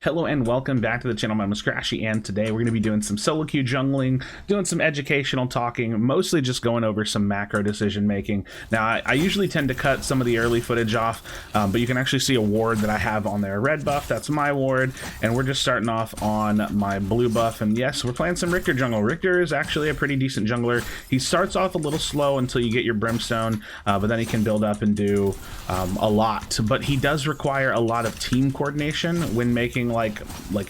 Hello and welcome back to the channel. My name is Krashy, and today we're going to be doing some solo queue jungling, doing some educational talking, mostly just going over some macro decision making. Now, I usually tend to cut some of the early footage off, but you can actually see a ward that I have on there. Red buff, that's my ward, and we're just starting off on my blue buff. And yes, we're playing some Riktor jungle. Riktor is actually a pretty decent jungler. He starts off a little slow until you get your brimstone, but then he can build up and do a lot. But he does require a lot of team coordination when making like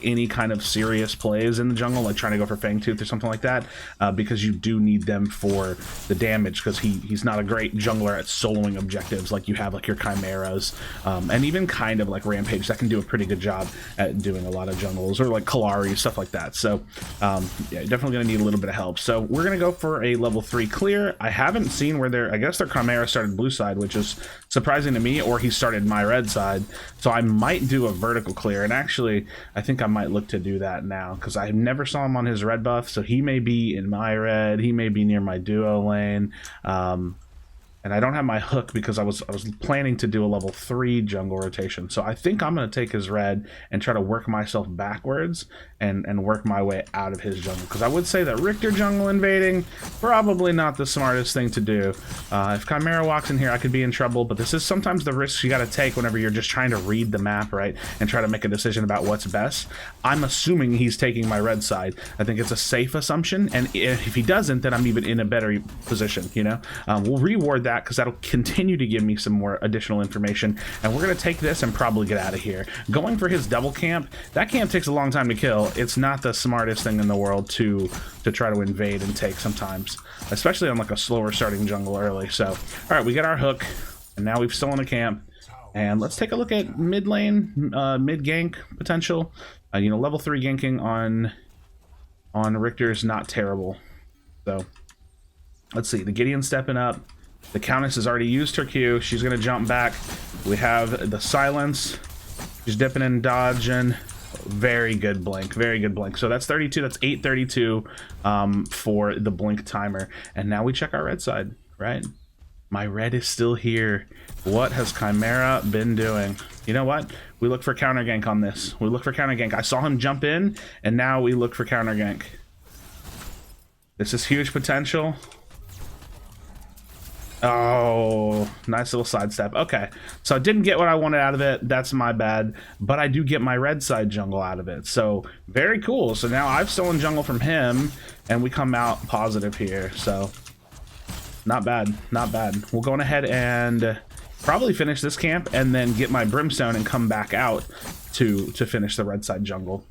any kind of serious plays in the jungle, like trying to go for Fangtooth or something like that, because you do need them for the damage, because he's not a great jungler at soloing objectives like you have like your Chimeras, and even kind of like Rampage that can do a pretty good job at doing a lot of jungles, or like Kalari, stuff like that. So yeah, definitely gonna need a little bit of help. So we're gonna go for a level 3 clear. I haven't seen where I guess their Chimera started blue side, which is surprising to me, or he started my red side. So I might do a vertical clear, and actually I think I might look to do that now, because I never saw him on his red buff. So he may be in my red, he may be near my duo lane, and I don't have my hook because I was planning to do a level 3 jungle rotation. So I think I'm going to take his red and try to work myself backwards and work my way out of his jungle. Because I would say that Riktor jungle invading, probably not the smartest thing to do. If Chimera walks in here, I could be in trouble, but this is sometimes the risks you got to take whenever you're just trying to read the map, right? And try to make a decision about what's best. I'm assuming he's taking my red side. I think it's a safe assumption, and if he doesn't, then I'm even in a better position, you know? We'll reward that, because that'll continue to give me some more additional information, and we're going to take this and probably get out of here. Going for his double camp, that camp takes a long time to kill. It's not the smartest thing in the world to try to invade and take sometimes, especially on like a slower starting jungle early. So all right, we got our hook, and now we've stolen a camp, and let's take a look at mid lane, mid gank potential. You know, level 3 ganking on Riktor is not terrible. So let's see, the Gideon's stepping up. The Countess has already used her Q. She's going to jump back. We have the silence. She's dipping and dodging. Very good blink. Very good blink. So that's 32. That's 832 for the blink timer. And now we check our red side, right? My red is still here. What has Chimera been doing? You know what? We look for counter gank on this. We look for counter gank. I saw him jump in, and now we look for counter gank. This is huge potential. Oh, nice little sidestep. Okay, so I didn't get what I wanted out of it. That's my bad, but I do get my red side jungle out of it. So very cool. So now I've stolen jungle from him, and we come out positive here. So not bad, not bad. We'll go on ahead and probably finish this camp, and then get my brimstone and come back out to finish the red side jungle.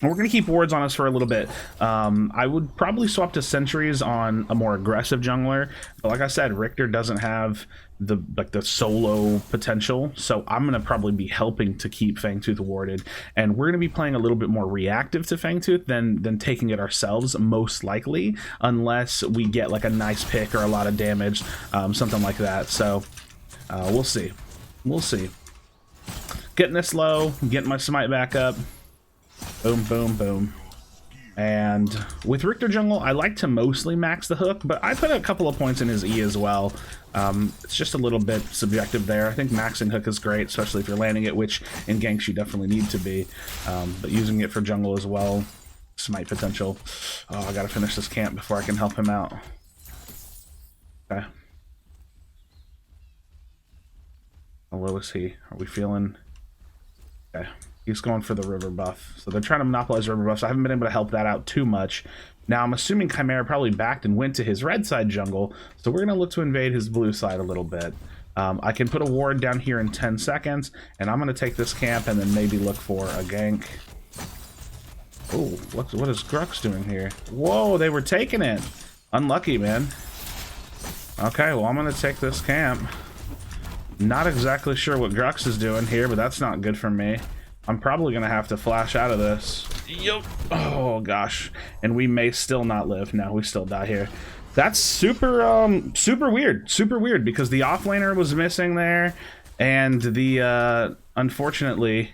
And we're going to keep wards on us for a little bit. I would probably swap to sentries on a more aggressive jungler. But like I said, Riktor doesn't have the solo potential. So I'm going to probably be helping to keep Fangtooth warded. And we're going to be playing a little bit more reactive to Fangtooth than taking it ourselves, most likely. Unless we get like a nice pick or a lot of damage, something like that. So we'll see. We'll see. Getting this low, getting my smite back up. Boom, boom, boom. And with Riktor jungle, I like to mostly max the hook, but I put a couple of points in his E as well. It's just a little bit subjective there. I think maxing hook is great, especially if you're landing it, which in ganks you definitely need to be. But using it for jungle as well, smite potential. Oh, I gotta finish this camp before I can help him out. Okay. How low is he? Are we feeling... Okay. He's going for the river buff. So they're trying to monopolize river buff, so I haven't been able to help that out too much. Now I'm assuming Chimera probably backed and went to his red side jungle, so we're going to look to invade his blue side a little bit. I can put a ward down here in 10 seconds, and I'm going to take this camp and then maybe look for a gank. Oh, what is Grux doing here? Whoa, they were taking it. Unlucky, man. Okay, well, I'm going to take this camp. Not exactly sure what Grux is doing here, but that's not good for me. I'm probably gonna have to flash out of this. Yup. Oh gosh. And we may still not live. No, we still die here. That's super weird. Super weird, because the offlaner was missing there, and the unfortunately,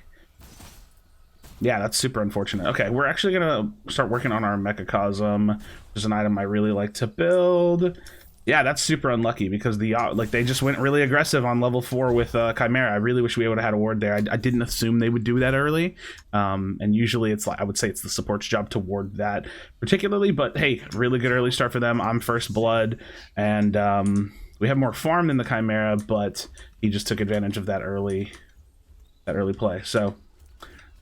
yeah, that's super unfortunate. Okay, we're actually gonna start working on our Mechacosm, which is an item I really like to build. Yeah, that's super unlucky because the like they just went really aggressive on level 4 with Chimera. I really wish we would have had a ward there. I didn't assume they would do that early, and usually it's like I would say it's the support's job to ward that particularly. But hey, really good early start for them. I'm first blood, and we have more farm than the Chimera, but he just took advantage of that early play. So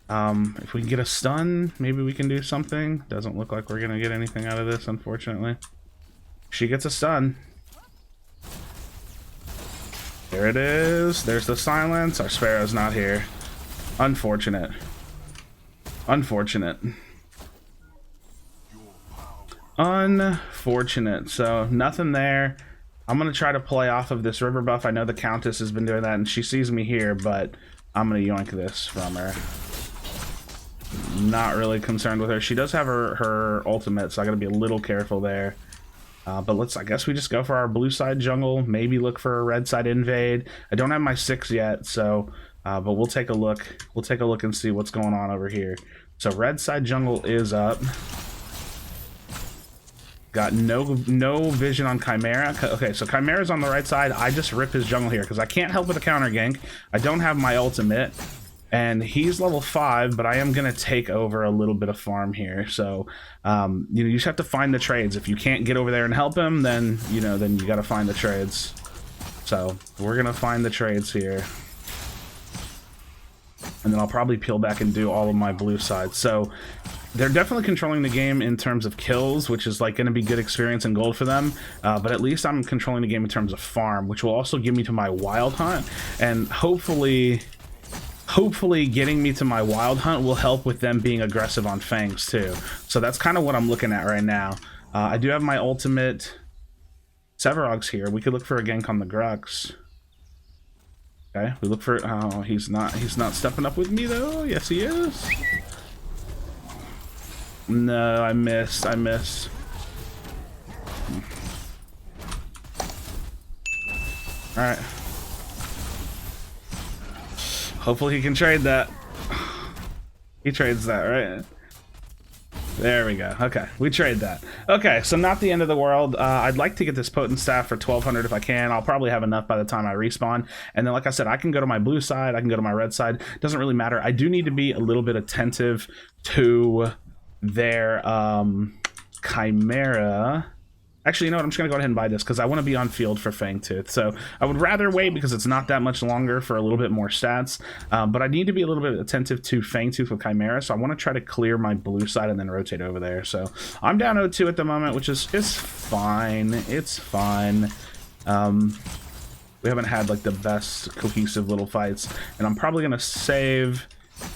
if we can get a stun, maybe we can do something. Doesn't look like we're gonna get anything out of this, unfortunately. She gets a stun. There it is. There's the silence. Our Sparrow's not here. Unfortunate. Unfortunate. Unfortunate. So nothing there. I'm going to try to play off of this river buff. I know the Countess has been doing that and she sees me here, but I'm going to yoink this from her. Not really concerned with her. She does have her ultimate, so I got to be a little careful there. But I guess we just go for our blue side jungle, maybe look for a red side invade. I don't have my 6 yet, so, but we'll take a look. We'll take a look and see what's going on over here. So red side jungle is up. Got no vision on Chimera. Okay, so Chimera's on the right side. I just rip his jungle here because I can't help with a counter gank. I don't have my ultimate. And he's level 5, but I am going to take over a little bit of farm here. So, you just have to find the trades. If you can't get over there and help him, then, then you got to find the trades. So, we're going to find the trades here. And then I'll probably peel back and do all of my blue side. So, they're definitely controlling the game in terms of kills, which is going to be good experience and gold for them. But at least I'm controlling the game in terms of farm, which will also give me to my wild hunt. And hopefully getting me to my wild hunt will help with them being aggressive on fangs too. So that's kind of what I'm looking at right now. I do have my ultimate. Sevarog's here. We could look for a gank on the Grux. Okay, we look for, oh, he's not stepping up with me though. Yes he is. No, I missed. All right. Hopefully he can trade that. He trades that, right? There we go. Okay, we trade that. Okay, so not the end of the world. I'd like to get this potent staff for 1200 if I can. I'll probably have enough by the time I respawn. And then, like I said, I can go to my blue side. I can go to my red side. Doesn't really matter. I do need to be a little bit attentive to their Chimera. Actually, you know what? I'm just going to go ahead and buy this because I want to be on field for Fangtooth. So I would rather wait because it's not that much longer for a little bit more stats. But I need to be a little bit attentive to Fangtooth with Chimera. So I want to try to clear my blue side and then rotate over there. So I'm down 0-2 at the moment, which is fine. It's fine. We haven't had like the best cohesive little fights. And I'm probably going to save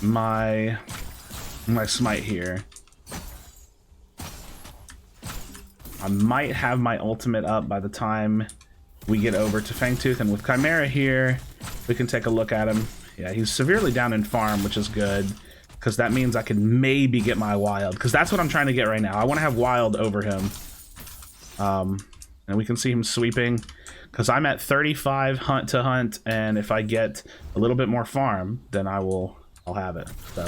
my smite here. I might have my ultimate up by the time we get over to Fangtooth, and with Chimera here, we can take a look at him. Yeah, he's severely down in farm, which is good, because that means I can maybe get my wild, because that's what I'm trying to get right now. I want to have wild over him. And we can see him sweeping, because I'm at 35 hunt to hunt, and if I get a little bit more farm, then I'll have it. So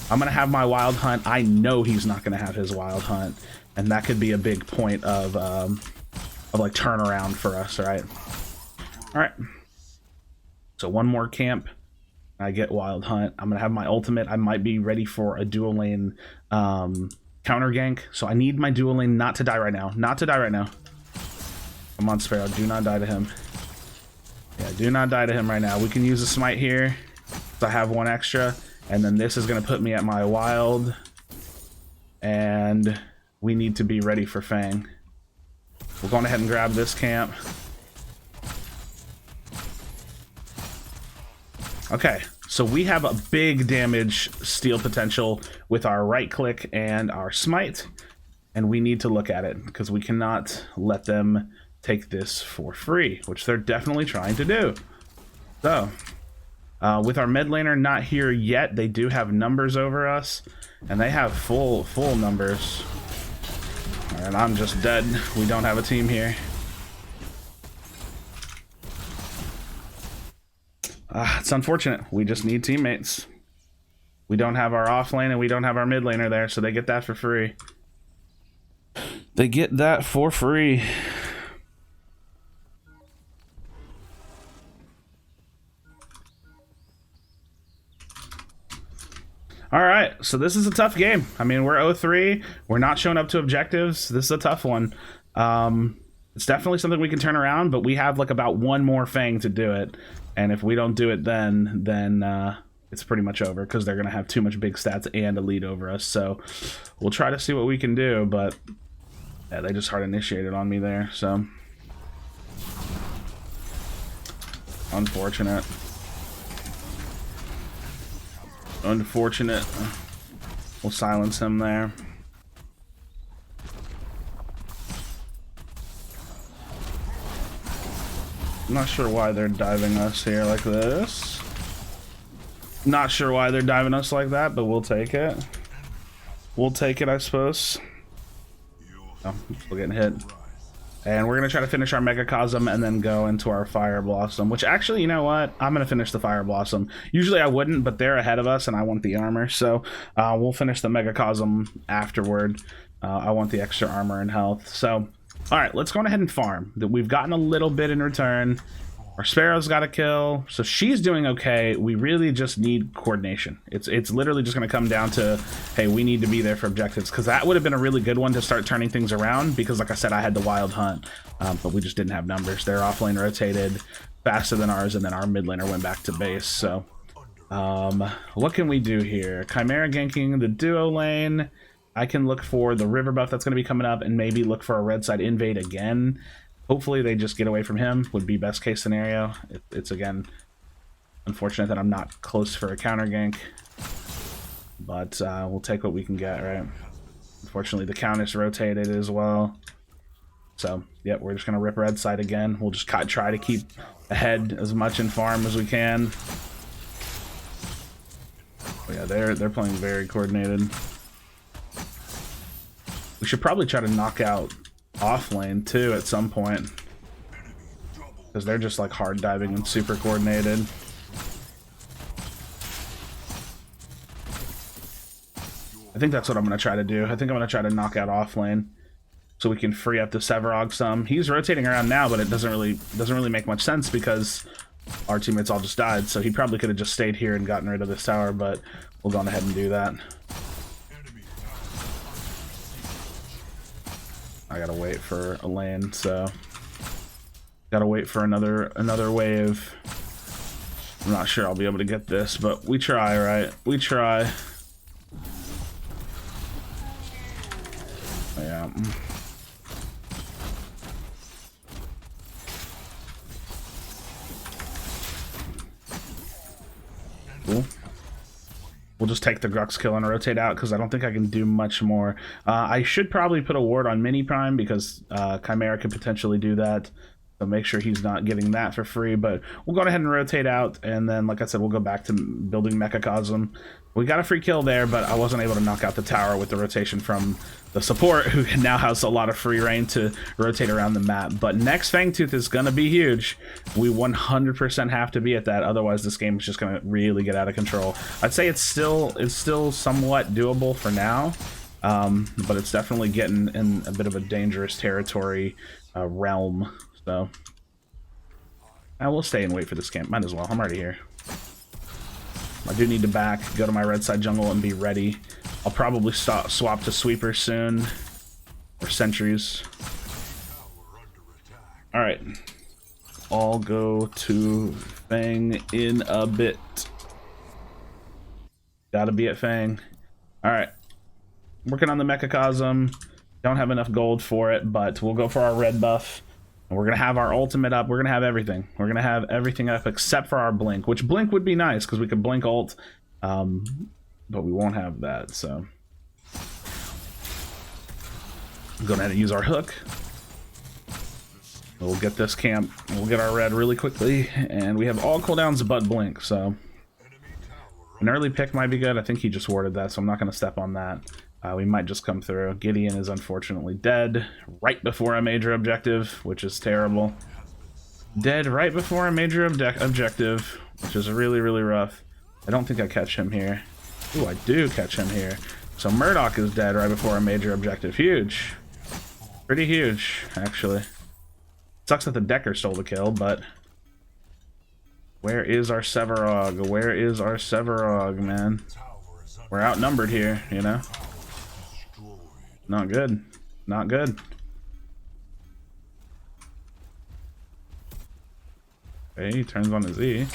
I'm going to have my wild hunt. I know he's not going to have his wild hunt. And that could be a big point of like turnaround for us, right? All right. So one more camp. I get wild hunt. I'm gonna have my ultimate. I might be ready for a dual lane counter gank. So I need my dual lane not to die right now. Not to die right now. Come on, Sparrow. Do not die to him. Yeah, do not die to him right now. We can use a smite here. So I have one extra. And then this is gonna put me at my wild. And we need to be ready for Fang. We're going ahead and grab this camp. Okay, so we have a big damage steal potential with our right click and our smite, and we need to look at it because we cannot let them take this for free, which they're definitely trying to do. So, with our mid laner not here yet, they do have numbers over us, and they have full numbers. And I'm just dead. We don't have a team here. It's unfortunate. We just need teammates. We don't have our off lane and we don't have our mid laner there, so they get that for free. They get that for free. All right, so this is a tough game. I mean, we're 0-3. We're not showing up to objectives. This is a tough one. It's definitely something we can turn around, but we have like about one more Fang to do it. And if we don't do it then it's pretty much over because they're going to have too much big stats and a lead over us. So we'll try to see what we can do, but yeah, they just hard initiated on me there, so unfortunate. Unfortunate. We'll silence him there. I'm not sure why they're diving us here like this. Not sure why they're diving us like that, but we'll take it. We'll take it, I suppose. Oh, still getting hit. And we're going to try to finish our Megacosm and then go into our Fire Blossom, which actually, you know what? I'm going to finish the Fire Blossom. Usually I wouldn't, but they're ahead of us and I want the armor. So we'll finish the Megacosm afterward. I want the extra armor and health. So, all right, let's go ahead and farm. We've gotten a little bit in return. Our Sparrow's got a kill, so she's doing okay. We really just need coordination. It's literally just going to come down to, hey, we need to be there for objectives, because that would have been a really good one to start turning things around, because like I said, I had the Wild Hunt, but we just didn't have numbers. Their offlane rotated faster than ours, and then our mid laner went back to base. So what can we do here? Chimera ganking the duo lane. I can look for the river buff that's going to be coming up and maybe look for a red side invade again. Hopefully they just get away from him, would be best case scenario. It's again, unfortunate that I'm not close for a counter gank. But we'll take what we can get, right? Unfortunately the counter's rotated as well. So, yeah, we're just going to rip red side again. We'll just try to keep ahead as much in farm as we can. But yeah, they're playing very coordinated. We should probably try to knock out off lane too at some point, because they're just like hard diving and super coordinated. I think that's what I'm going to try to do. I think I'm going to try to knock out off lane so we can free up the Sevarog some. He's rotating around now, but it doesn't really make much sense because our teammates all just died, so he probably could have just stayed here and gotten rid of this tower, but we'll go on ahead and do that. I gotta wait for a lane, so gotta wait for another wave. I'm not sure I'll be able to get this, but we try, right? We try. Yeah. Cool. We'll just take the Grux kill and rotate out because I don't think I can do much more. I should probably put a ward on Mini Prime because Chimera could potentially do that. So make sure he's not getting that for free. But we'll go ahead and rotate out. And then, like I said, we'll go back to building Mechacosm. We got a free kill there, but I wasn't able to knock out the tower with the rotation from the support, who now has a lot of free reign to rotate around the map. But next Fangtooth is going to be huge. We 100% have to be at that, otherwise this game is just going to really get out of control. I'd say it's still somewhat doable for now, but it's definitely getting in a bit of a dangerous territory realm. So I will stay and wait for this camp. Might as well. I'm already here. I do need to go to my red side jungle and be ready. I'll probably swap to sweepers soon, or sentries. All right, I'll go to Fang in a bit. Gotta be at Fang. All right, working on the Mechacosm. Don't have enough gold for it, but we'll go for our red buff. And we're gonna have our ultimate up. We're gonna have everything. We're gonna have everything up except for our blink, which blink would be nice because we could blink ult. But we won't have that, so go ahead and use our hook. We'll get this camp. We'll get our red really quickly, and we have all cooldowns but blink, so an early pick might be good. I think he just warded that, so I'm not going to step on that. We might just come through. Gideon is unfortunately dead right before a major objective, which is terrible. Dead right before a major objective, which is really, really rough. I don't think I catch him here. Ooh, I do catch him here. So Murdoch is dead right before a major objective. Huge. Pretty huge, actually. Sucks that the Decker stole the kill, but where is our Sevarog? Where is our Sevarog, man? We're outnumbered here, you know? Not good. Not good. Okay, he turns on his E.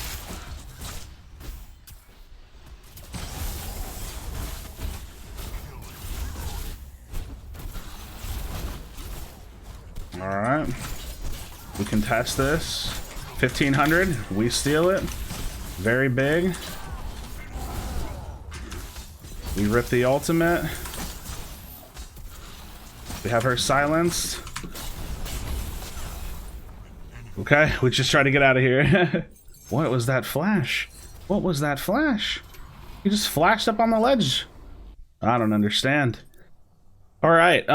Alright. We can test this. 1500. We steal it. Very big. We rip the ultimate. We have her silenced. Okay, we just try to get out of here. What was that flash? What was that flash? He just flashed up on the ledge. I don't understand. All right,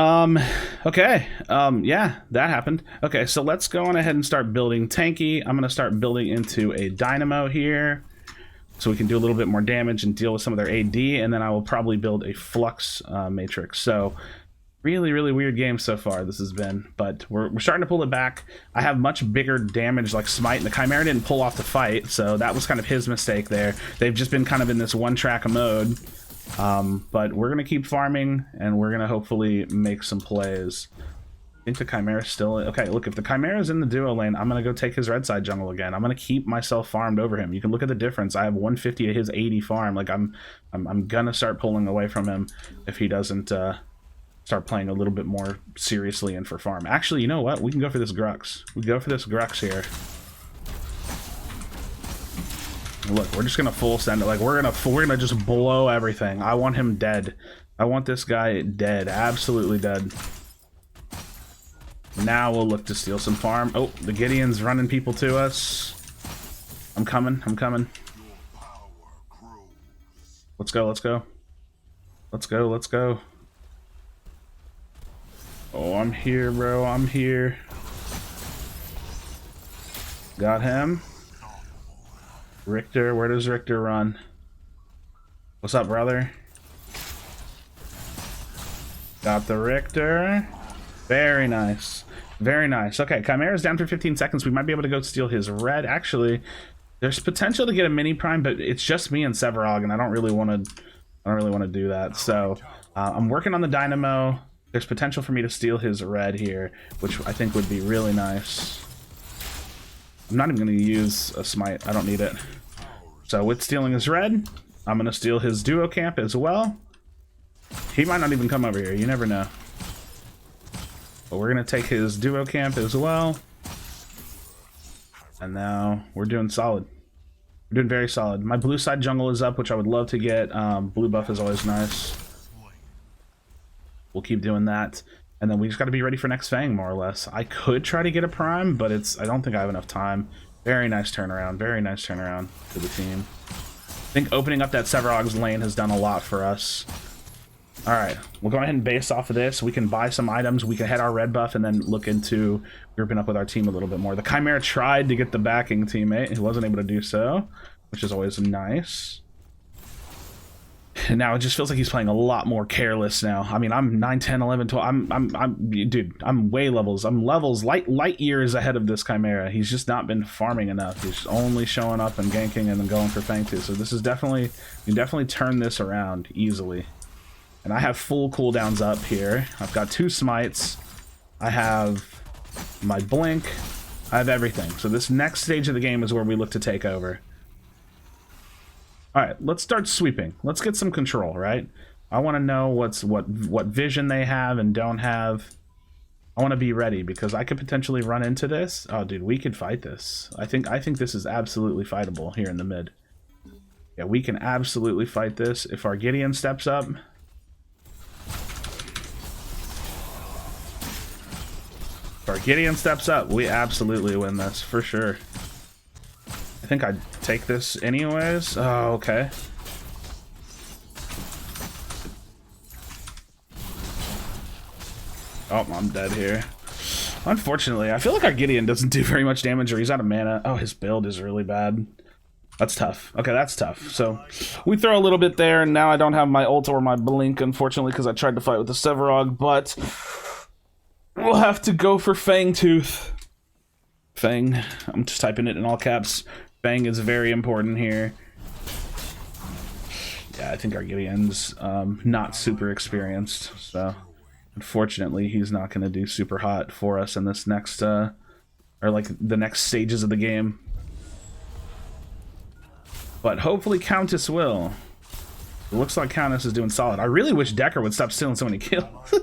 okay, yeah, that happened. Okay, so let's go on ahead and start building tanky. I'm gonna start building into a dynamo here, so we can do a little bit more damage and deal with some of their AD, and then I will probably build a flux matrix. So really, really weird game so far this has been, but we're starting to pull it back. I have much bigger damage like Smite, and the Chimera didn't pull off the fight, so that was kind of his mistake there. They've just been kind of in this one-track mode. But we're gonna keep farming, and we're gonna hopefully make some plays. I think the Chimera's still... Okay, look, if the Chimera's in the duo lane, I'm gonna go take his red side jungle again. I'm gonna keep myself farmed over him. You can look at the difference. I have 150 to his 80 farm. Like, I'm gonna start pulling away from him if he doesn't start playing a little bit more seriously and for farm. Actually, you know what? We can go for this Grux. We go for this Grux here. Look, we're just gonna full send it. Like, we're gonna just blow everything. I want him dead. I want this guy dead. Absolutely dead. Now we'll look to steal some farm. Oh, the Gideon's running people to us. I'm coming. I'm coming. Let's go. Let's go. Let's go. Let's go. Oh, I'm here, bro. I'm here. Got him. Riktor, where does Riktor run? What's up, brother? Got the Riktor. Very nice. Very nice. Okay, Chimera's down for 15 seconds. We might be able to go steal his red. Actually, there's potential to get a mini prime, but it's just me and Severog, and I don't really want to do that. So I'm working on the dynamo. There's potential for me to steal his red here, which I think would be really nice. I'm not even going to use a smite. I don't need it. So with stealing his red, I'm going to steal his duo camp as well. He might not even come over here. You never know. But we're going to take his duo camp as well. And now we're doing solid. We're doing very solid. My blue side jungle is up, which I would love to get. Blue buff is always nice. We'll keep doing that. And then we just got to be ready for next Fang, more or less. I could try to get a prime, but I don't think I have enough time. Very nice turnaround. Very nice turnaround for the team. I think opening up that Severog's lane has done a lot for us. All right, we'll go ahead and base off of this. We can buy some items. We can head our red buff and then look into grouping up with our team a little bit more. The Chimera tried to get the backing teammate. He wasn't able to do so, which is always nice. And now it just feels like he's playing a lot more careless now. I mean, I'm 9, 10, 11, 12. Dude, I'm way levels. I'm levels light years ahead of this Chimera. He's just not been farming enough. He's only showing up and ganking and then going for Fang 2. So this is definitely, you can definitely turn this around easily. And I have full cooldowns up here. I've got 2 smites. I have my blink. I have everything. So this next stage of the game is where we look to take over. All right, let's start sweeping. Let's get some control, right? I want to know what vision they have and don't have. I want to be ready because I could potentially run into this. Oh, dude, we could fight this. I think this is absolutely fightable here in the mid. Yeah, we can absolutely fight this if our Gideon steps up. If our Gideon steps up, we absolutely win this for sure. I think I'd take this anyways. Oh, okay. Oh, I'm dead here. Unfortunately, I feel like our Gideon doesn't do very much damage or he's out of mana. Oh, his build is really bad. That's tough. Okay, that's tough. So we throw a little bit there, and now I don't have my ult or my blink, unfortunately, because I tried to fight with the Severog, but we'll have to go for Fangtooth. Fang. I'm just typing it in all caps. Fang is very important here. Yeah, I think our Gideon's not super experienced, so unfortunately he's not going to do super hot for us in this next, or like the next stages of the game. But hopefully Countess will. It looks like Countess is doing solid. I really wish Decker would stop stealing so many kills.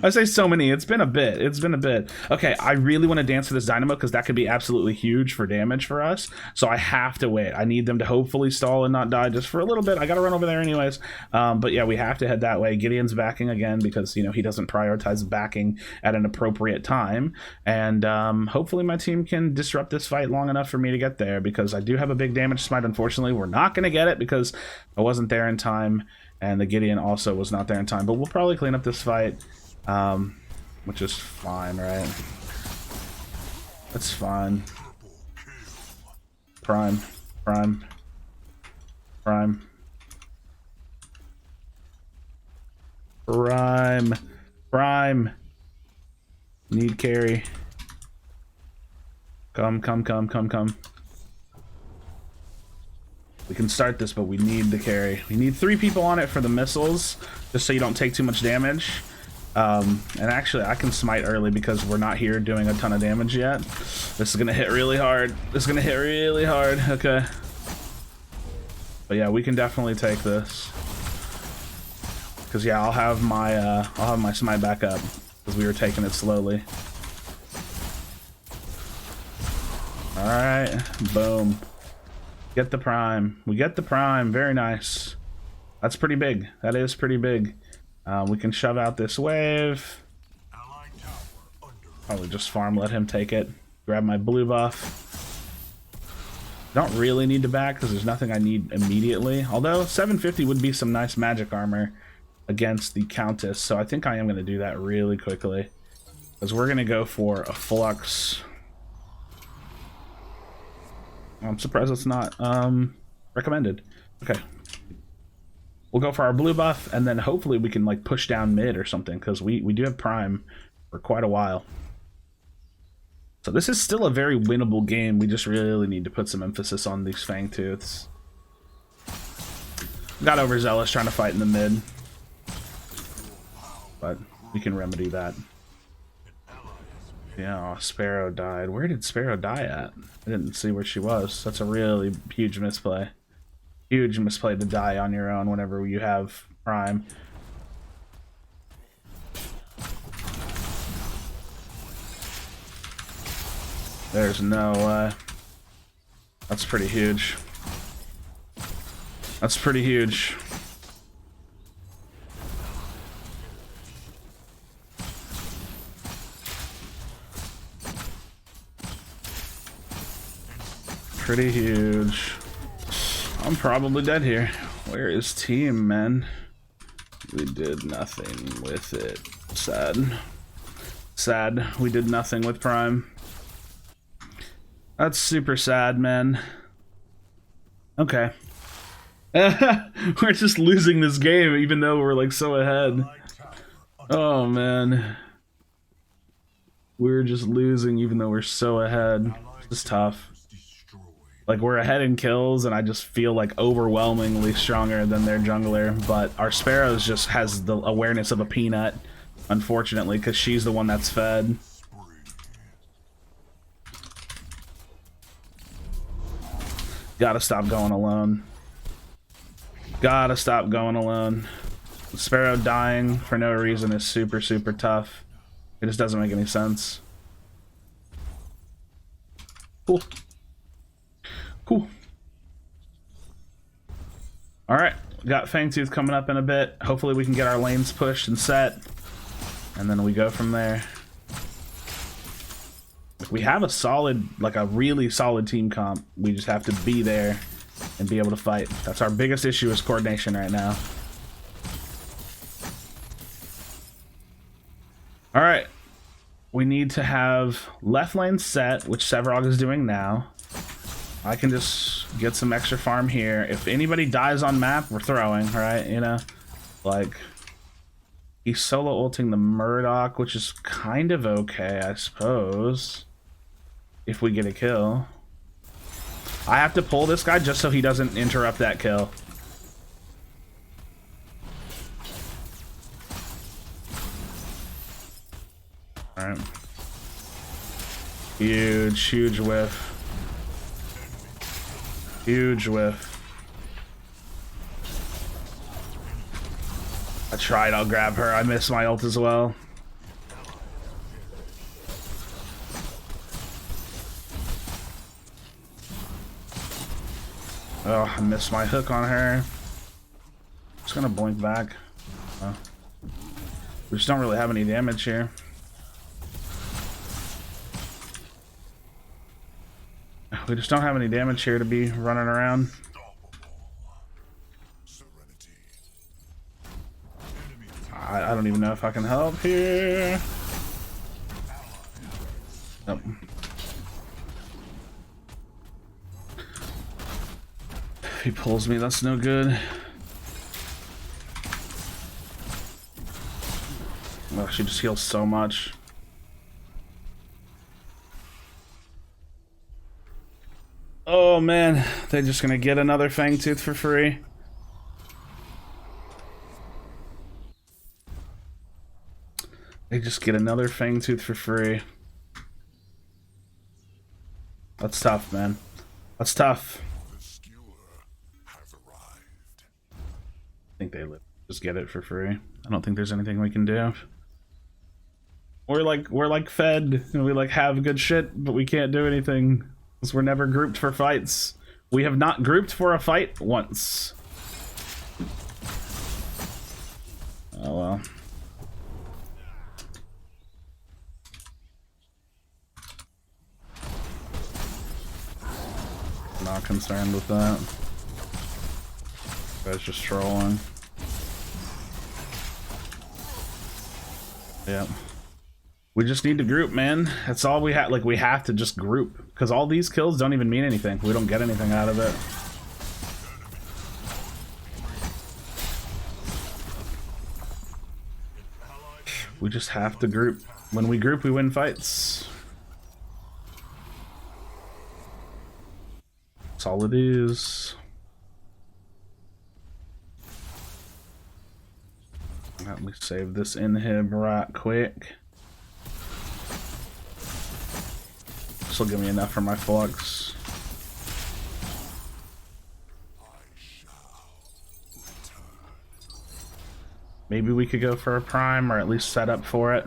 I say so many. It's been a bit. It's been a bit. Okay, I really want to dance for this Dynamo because that could be absolutely huge for damage for us. So I have to wait. I need them to hopefully stall and not die just for a little bit. I got to run over there anyways. But yeah, we have to head that way. Gideon's backing again because, you know, he doesn't prioritize backing at an appropriate time. And hopefully my team can disrupt this fight long enough for me to get there because I do have a big damage smite. Unfortunately, we're not going to get it because I wasn't there in time. And the Gideon also was not there in time. But we'll probably clean up this fight. Which is fine, right? That's fine. Prime. Need carry. Come. We can start this, but we need the carry. We need 3 people on it for the missiles, just so you don't take too much damage. And actually, I can smite early because we're not here doing a ton of damage yet. This is gonna hit really hard. Okay. But yeah, we can definitely take this. Cause yeah, I'll have my smite back up because we were taking it slowly. All right, boom. Get the prime. We get the prime. Very nice. That's pretty big. That is pretty big. We can shove out this wave. Probably just farm, let him take it. Grab my blue buff. Don't really need to back because there's nothing I need immediately. Although 750 would be some nice magic armor against the Countess. So I think I am going to do that really quickly. Because we're going to go for a flux. I'm surprised it's not recommended. Okay. We'll go for our blue buff, and then hopefully we can like push down mid or something, because we do have prime for quite a while. So this is still a very winnable game. We just really need to put some emphasis on these Fangtooths. Got overzealous trying to fight in the mid, but we can remedy that. Yeah, oh, Sparrow died. Where did Sparrow die at? I didn't see where she was. That's a really huge misplay. Huge misplay to die on your own whenever you have prime. There's no way. That's pretty huge. That's pretty huge. Pretty huge. I'm probably dead here. Where is team, man? We did nothing with it. Sad. Sad. We did nothing with prime. That's super sad, man. Okay. We're just losing this game even though we're like so ahead. Oh, man. We're just losing even though we're so ahead. It's tough. Like, we're ahead in kills, and I just feel like overwhelmingly stronger than their jungler, but our Sparrows just has the awareness of a peanut, unfortunately, because she's the one that's fed. Gotta stop going alone. Gotta stop going alone. Sparrow dying for no reason is super, super tough. It just doesn't make any sense. Cool. Cool. Alright, got Fangtooth coming up in a bit. Hopefully we can get our lanes pushed and set. And then we go from there. We have a solid, like a really solid team comp. We just have to be there and be able to fight. That's our biggest issue is coordination right now. Alright. We need to have left lane set, which Sevarog is doing now. I can just get some extra farm here. If anybody dies on map, we're throwing, right? You know? Like, he's solo ulting the Murdoch, which is kind of okay, I suppose. If we get a kill. I have to pull this guy just so he doesn't interrupt that kill. All right. Huge whiff. Huge whiff. I tried, I'll grab her. I missed my ult as well. Oh, I missed my hook on her. Just gonna blink back. We just don't really have any damage here. We just don't have any damage here to be running around. I don't even know if I can help here. Nope. If he pulls me, that's no good. Oh, she just heals so much. Oh man, they're just gonna get another Fang Tooth for free. They just get another Fang Tooth for free. That's tough, man. That's tough. I think they just get it for free. I don't think there's anything we can do. We're like fed, and we like have good shit, but we can't do anything because we're never grouped for fights. We have not grouped for a fight once. Oh well. Not concerned with that. Guy's just trolling. Yep. We just need to group, man. That's all we have. Like, we have to just group. Because all these kills don't even mean anything. We don't get anything out of it. We just have to group. When we group, we win fights. That's all it is. Let me save this inhib right quick. This will give me enough for my flux. Maybe we could go for a prime, or at least set up for it.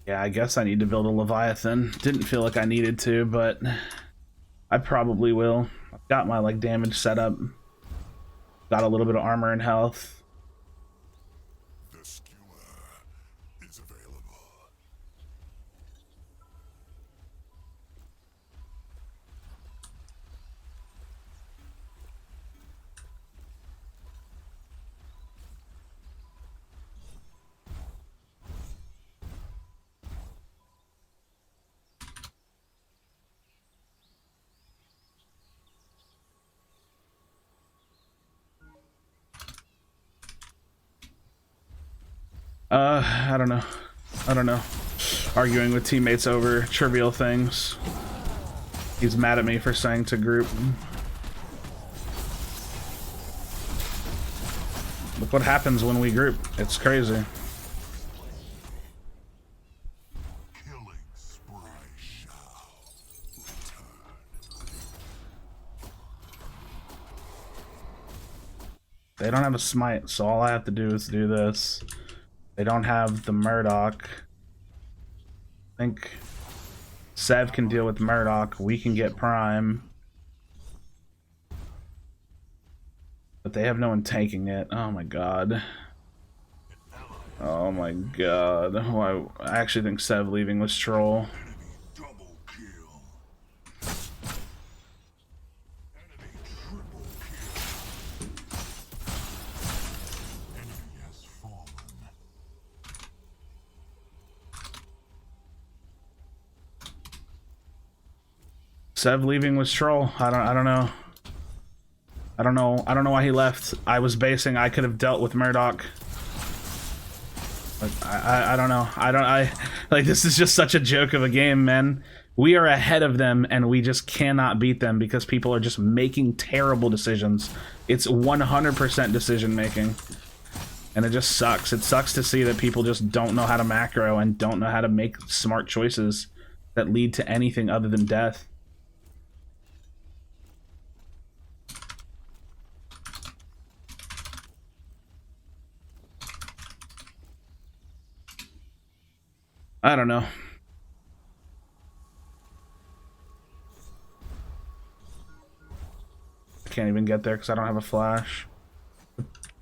Yeah, I guess I need to build a Leviathan. Didn't feel like I needed to, but I probably will. I've got my like damage set up. Got a little bit of armor and health. The skewer is available. I don't know. I don't know. Arguing with teammates over trivial things. He's mad at me for saying to group. Look what happens when we group. It's crazy. Killing spree shall return. They don't have a smite, so all I have to do is do this. They don't have the Murdoch. I think Sev can deal with Murdoch. We can get Prime. But they have no one taking it. Oh my god. Oh my god. Oh, I actually think Sev leaving was troll. Double kill. Enemy triple kill. Enemy has fallen. Sev leaving was troll. I don't know. I don't know why he left. I was basing I could have dealt with Murdoch. But I don't know. I like, this is just such a joke of a game, man. We are ahead of them, and we just cannot beat them because people are just making terrible decisions. It's 100% decision making. And it just sucks. It sucks to see that people just don't know how to macro and don't know how to make smart choices that lead to anything other than death. I don't know. I can't even get there because I don't have a flash.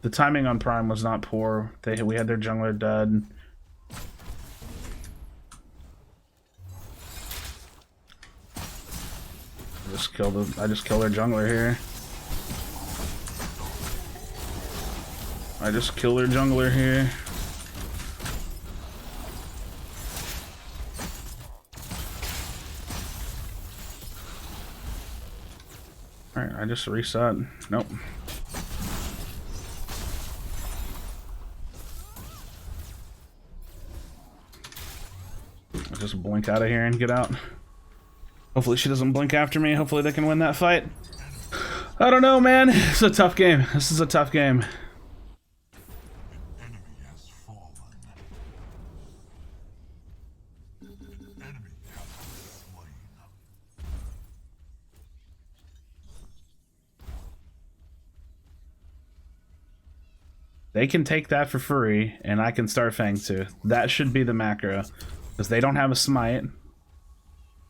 The timing on Prime was not poor. We had their jungler dead. I just killed their jungler here. I just killed their jungler here. Alright, I just reset. Nope. I'll just blink out of here and get out. Hopefully she doesn't blink after me. Hopefully they can win that fight. I don't know, man. This is a tough game. This is a tough game. They can take that for free, and I can start Fang too. That should be the macro, because they don't have a smite.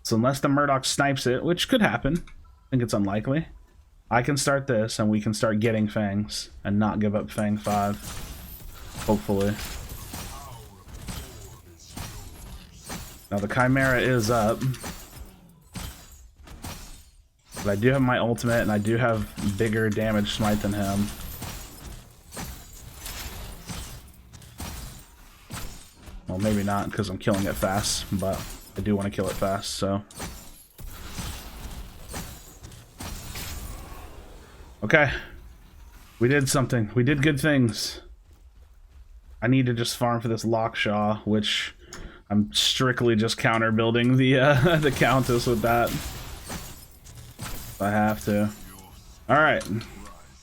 So unless the Murdoch snipes it, which could happen, I think it's unlikely, I can start this, and we can start getting Fangs, and not give up Fang 5. Hopefully. Now the Chimera is up. But I do have my ultimate, and I do have bigger damage smite than him. Well, maybe not, because I'm killing it fast, but I do want to kill it fast, so. Okay. We did something. We did good things. I need to just farm for this Lockshaw, which I'm strictly just counter building the the Countess with that. If I have to. Alright.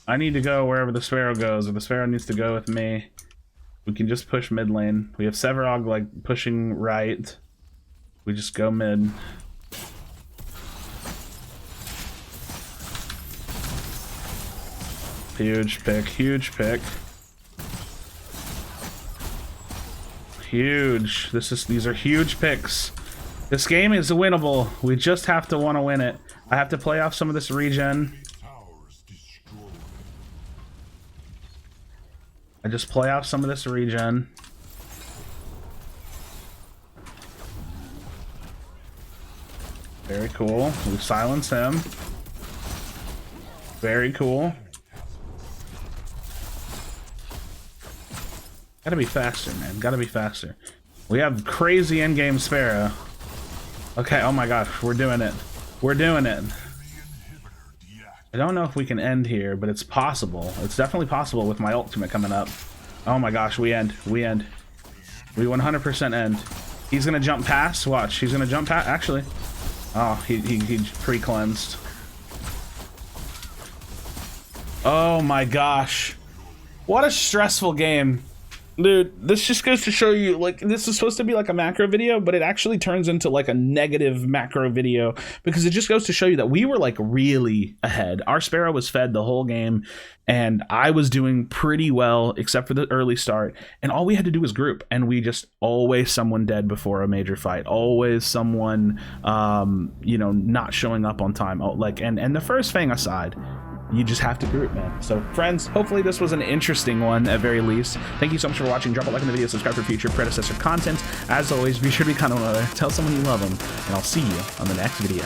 I need to go wherever the Sparrow goes, or the Sparrow needs to go with me. We can just push mid lane. We have Severog like pushing right. We just go mid. Huge pick, huge pick. Huge. These are huge picks. This game is winnable. We just have to want to win it. I have to play off some of this regen. I just play off some of this regen. Very cool. We silence him. Very cool. Gotta be faster, man. Gotta be faster. We have crazy endgame Sparrow. Okay, oh my gosh, we're doing it. We're doing it. I don't know if we can end here, but it's possible. It's definitely possible with my ultimate coming up. Oh my gosh, we end. We end. We 100% end. He's gonna jump past. Watch, he's gonna jump past. Actually, oh, he pre-cleansed. Oh my gosh, what a stressful game. Dude, this just goes to show you, like, this is supposed to be like a macro video, but it actually turns into like a negative macro video because it just goes to show you that we were like really ahead. Our Sparrow was fed the whole game, and I was doing pretty well except for the early start, and all we had to do was group, and we just always someone dead before a major fight, always someone you know, not showing up on time. Oh, like, and the first Fang aside, you just have to group, man. So friends, hopefully this was an interesting one at very least. Thank you so much for watching. Drop a like on the video, subscribe for future Predecessor content. As always, be sure to be kind to one another, tell someone you love them, and I'll see you on the next video.